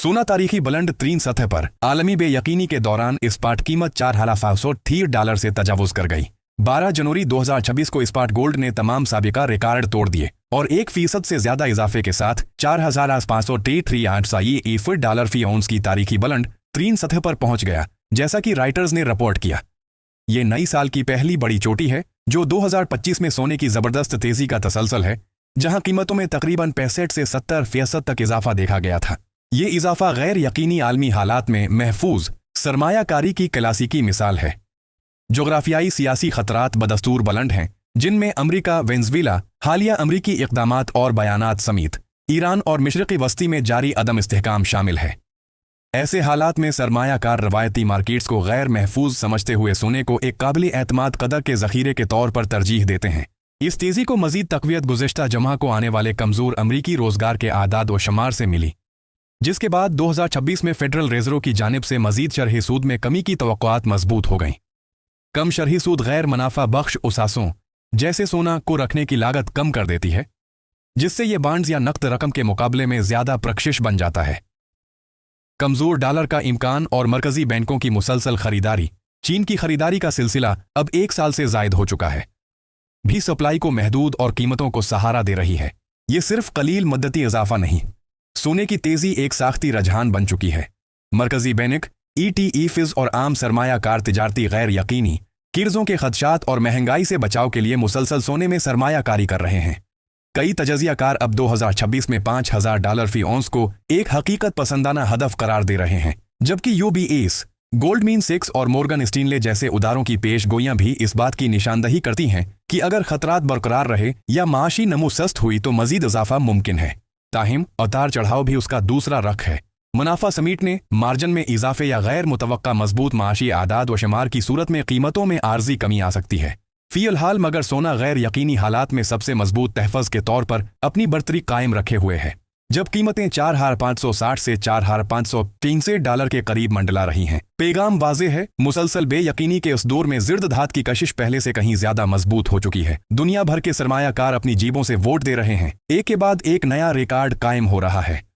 सोना तारीखी बुलंद तरीन सतह पर आलमी बेयकीनी के दौरान इस्पात कीमत $4,530 से तजावुज कर गई। 12 जनवरी 2026 को इस्पात गोल्ड ने तमाम साबिका रिकॉर्ड तोड़ दिए और 1% से ज्यादा इजाफे के साथ $4,533 फी औंस की तारीखी बुलंद तरीन सतह पर पहुंच गया, जैसा कि राइटर्स ने रिपोर्ट किया। ये नई साल की पहली बड़ी चोटी है जो 2025 में सोने की जबरदस्त तेजी का तसलसल है, जहां कीमतों में तकरीबन 65 से 70% तक इजाफा देखा गया था। ये इजाफा गैर यकीनी आलमी हालात में महफूज सरमायाकारी की क्लासिकी मिसाल है। जोग्राफियाई सियासी खतरात बदस्तूर बुलंद हैं, जिनमें अमरीका, वेनेज़ुएला, हालिया अमरीकी इक़दामात और बयानात समेत ईरान और मशरिक़ी वस्ती में जारी अदम इस्तेहकाम शामिल है। ऐसे हालात में सरमायाकार रवायती मार्केट्स को गैर महफूज समझते हुए सोने को एक काबिल एतमाद कदर के ज़ख़ीरे के तौर पर तरजीह देते हैं। इस तेज़ी को मज़ीद तक़वियत गुज़िश्ता जुमा को आने वाले कमज़ोर अमरीकी रोज़गार के आदाद व शुमार से मिली, जिसके बाद 2026 में फेडरल रिज़र्व की जानिब से मज़ीद शरही सूद में कमी की तवक्कुआत मजबूत हो गईं। कम शरही सूद गैर मुनाफा बख्श उसासों जैसे सोना को रखने की लागत कम कर देती है, जिससे ये बॉन्ड्स या नकद रकम के मुकाबले में ज़्यादा प्रकशिश बन जाता है। कमज़ोर डॉलर का इम्कान और मरकज़ी बैंकों की मुसलसल खरीदारी, चीन की खरीदारी का सिलसिला अब 1 साल से ज़ायद हो चुका है, भी सप्लाई को महदूद और कीमतों को सहारा दे रही है। ये सिर्फ कलील मद्दती इजाफा नहीं, सोने की तेज़ी एक साख्ती रुझान बन चुकी है। मरकज़ी बैंक, ETFs और आम सरमायाकार तिजारती गैर यकीनी कर्ज़ों के खदशात और महंगाई से बचाव के लिए मुसलसल सोने में सरमायाकारी कर रहे हैं। कई तजज़ियाकार अब 2026 में $5,000 फी औंस को एक हकीकत पसंदाना हदफ करार दे रहे हैं, जबकि UBS, गोल्डमैन सैक्स और मॉर्गन स्टैनले जैसे उदारों की पेशगोइयां भी इस बात की निशानदही करती हैं कि अगर खतरात बरकरार रहे या माशी नमू सस्त हुई तो मज़ीद इजाफा मुमकिन है। ताहिम उतार चढ़ाव भी उसका दूसरा रख है। मुनाफा समेटने, मार्जिन में इजाफे या गैर मुतवक्का मजबूत माशी आदाद व शुमार की सूरत में कीमतों में आर्जी कमी आ सकती है। फ़िलहाल मगर सोना गैर यकीनी हालात में सबसे मजबूत तहफ़्फ़ुज़ के तौर पर अपनी बरतरी कायम रखे हुए है, जब कीमतें $4,560 से $4,563 के करीब मंडला रही हैं। पैगाम वाज़ेह है, मुसलसल बेयकीनी के उस दौर में ज़िर्द धात की कशिश पहले से कहीं ज़्यादा मजबूत हो चुकी है। दुनिया भर के सरमायाकार अपनी जेबों से वोट दे रहे हैं, एक के बाद एक नया रिकॉर्ड कायम हो रहा है।